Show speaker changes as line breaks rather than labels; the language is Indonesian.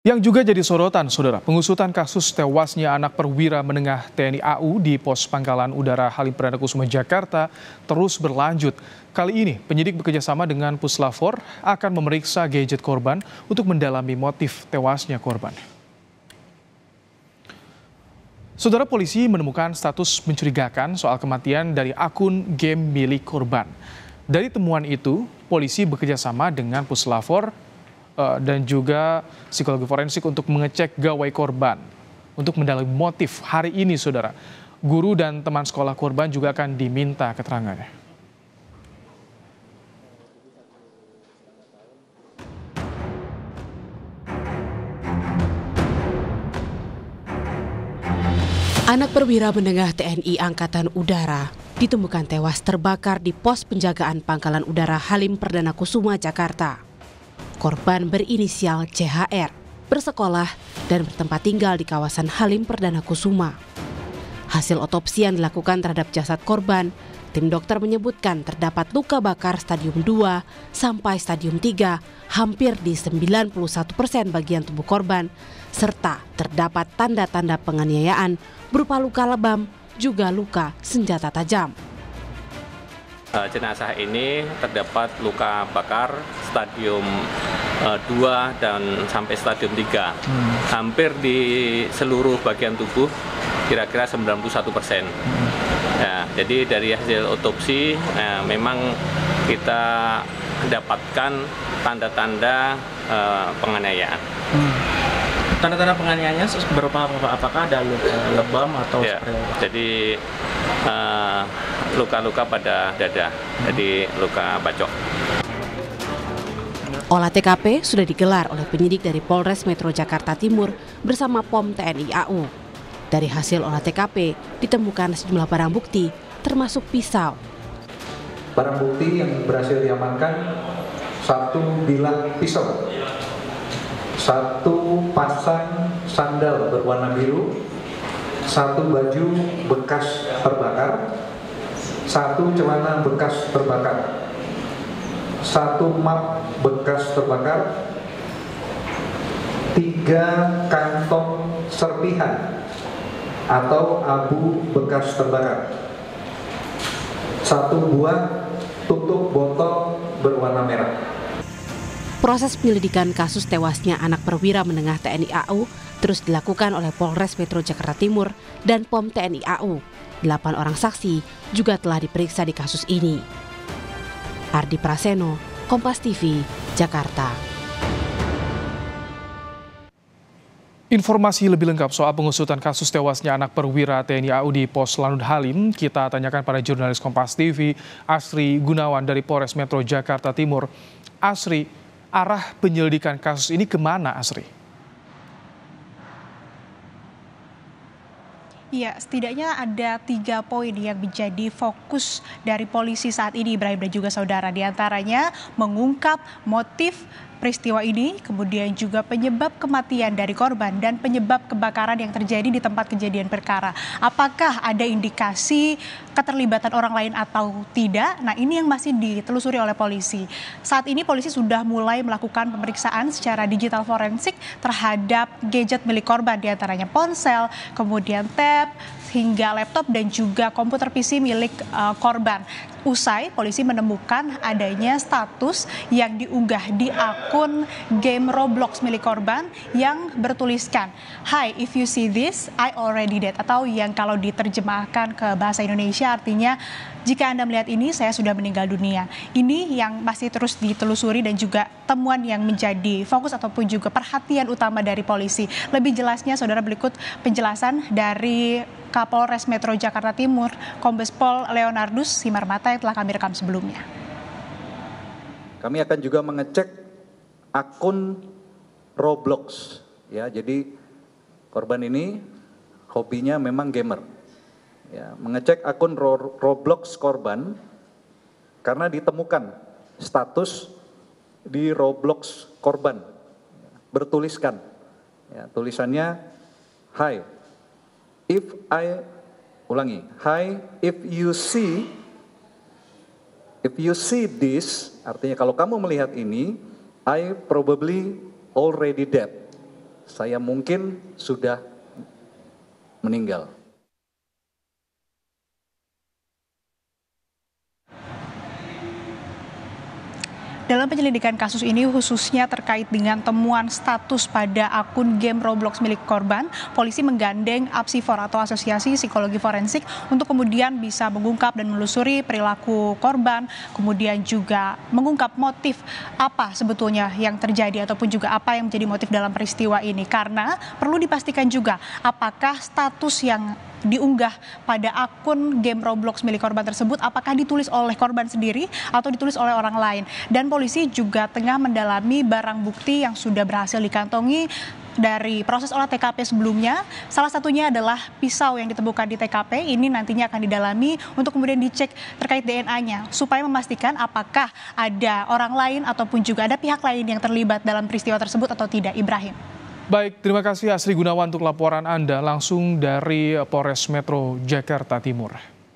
Yang juga jadi sorotan, saudara, pengusutan kasus tewasnya anak perwira menengah TNI AU di pos Pangkalan Udara Halim Perdana Kusuma, Jakarta terus berlanjut. Kali ini, penyidik bekerjasama dengan Puslapfor akan memeriksa gadget korban untuk mendalami motif tewasnya korban. Saudara, polisi menemukan status mencurigakan soal kematian dari akun game milik korban. Dari temuan itu, polisi bekerjasama dengan Puslapfor dan juga psikologi forensik untuk mengecek gawai korban untuk mendalami motif. Hari ini, saudara, guru dan teman sekolah korban juga akan diminta keterangannya.
Anak perwira menengah TNI Angkatan Udara ditemukan tewas terbakar di pos penjagaan Pangkalan Udara Halim Perdana Kusuma, Jakarta. Korban berinisial CHR, bersekolah dan bertempat tinggal di kawasan Halim Perdana Kusuma. Hasil otopsi yang dilakukan terhadap jasad korban, tim dokter menyebutkan terdapat luka bakar stadium 2 sampai stadium 3 hampir di 91% bagian tubuh korban, serta terdapat tanda-tanda penganiayaan berupa luka lebam, juga luka senjata tajam.
Jenazah ini terdapat luka bakar stadium 2 dan sampai stadium 3. Hampir di seluruh bagian tubuh, kira-kira 91%. Ya, jadi dari hasil otopsi memang kita dapatkan tanda-tanda penganiayaan.
Tanda-tanda penganiayaannya berupa apakah ada luka lebam atau
ya, jadi luka-luka pada dada, jadi luka bacok.
Olah TKP sudah digelar oleh penyidik dari Polres Metro Jakarta Timur bersama POM TNI AU. Dari hasil olah TKP ditemukan sejumlah barang bukti, termasuk pisau.
Barang bukti yang berhasil diamankan 1 bilah pisau, 1 pasang sandal berwarna biru, 1 baju bekas terbakar, 1 celana bekas terbakar, 1 map bekas terbakar, 3 kantong serpihan atau abu bekas terbakar, 1 buah tutup botol berwarna merah.
Proses penyelidikan kasus tewasnya anak perwira menengah TNI AU terus dilakukan oleh Polres Metro Jakarta Timur dan POM TNI AU. 8 orang saksi juga telah diperiksa di kasus ini. Ardi Praseno, Kompas TV, Jakarta.
Informasi lebih lengkap soal pengusutan kasus tewasnya anak perwira TNI AU di Pos Lanut Halim, kita tanyakan pada jurnalis Kompas TV, Asri Gunawan dari Polres Metro Jakarta Timur. Asri, arah penyelidikan kasus ini kemana, Asri?
Ya, setidaknya ada 3 poin yang menjadi fokus dari polisi saat ini, Ibrahim dan juga saudara. Di antaranya mengungkap motif peristiwa ini, kemudian juga penyebab kematian dari korban dan penyebab kebakaran yang terjadi di tempat kejadian perkara. Apakah ada indikasi keterlibatan orang lain atau tidak? Nah, ini yang masih ditelusuri oleh polisi. Saat ini polisi sudah mulai melakukan pemeriksaan secara digital forensik terhadap gadget milik korban, diantaranya ponsel, kemudian tab, hingga laptop dan juga komputer PC milik korban. Usai polisi menemukan adanya status yang diunggah di akun game Roblox milik korban yang bertuliskan, "Hi, if you see this, I already dead," atau yang kalau diterjemahkan ke bahasa Indonesia artinya, "Jika Anda melihat ini, saya sudah meninggal dunia." Ini yang masih terus ditelusuri dan juga temuan yang menjadi fokus ataupun juga perhatian utama dari polisi. Lebih jelasnya, saudara, berikut penjelasan dari Kapolres Metro Jakarta Timur, Kombes Pol Leonardus Simarmata yang telah kami rekam sebelumnya.
Kami akan juga mengecek akun Roblox, ya. Jadi korban ini hobinya memang gamer. Ya, mengecek akun Roblox korban karena ditemukan status di Roblox korban bertuliskan, ya, tulisannya, "Hi, if you see this," artinya kalau kamu melihat ini, "I probably already dead." saya mungkin sudah meninggal.
Dalam penyelidikan kasus ini khususnya terkait dengan temuan status pada akun game Roblox milik korban, polisi menggandeng Apsifor atau Asosiasi Psikologi Forensik untuk kemudian bisa mengungkap dan menelusuri perilaku korban, kemudian juga mengungkap motif apa sebetulnya yang terjadi ataupun juga apa yang menjadi motif dalam peristiwa ini. Karena perlu dipastikan juga apakah status yang diunggah pada akun game Roblox milik korban tersebut apakah ditulis oleh korban sendiri atau ditulis oleh orang lain. Dan polisi juga tengah mendalami barang bukti yang sudah berhasil dikantongi dari proses olah TKP sebelumnya. Salah satunya adalah pisau yang ditemukan di TKP. Ini nantinya akan didalami untuk kemudian dicek terkait DNA-nya supaya memastikan apakah ada orang lain ataupun juga ada pihak lain yang terlibat dalam peristiwa tersebut atau tidak. Ibrahim.
Baik, terima kasih Asri Gunawan untuk laporan Anda langsung dari Polres Metro Jakarta Timur.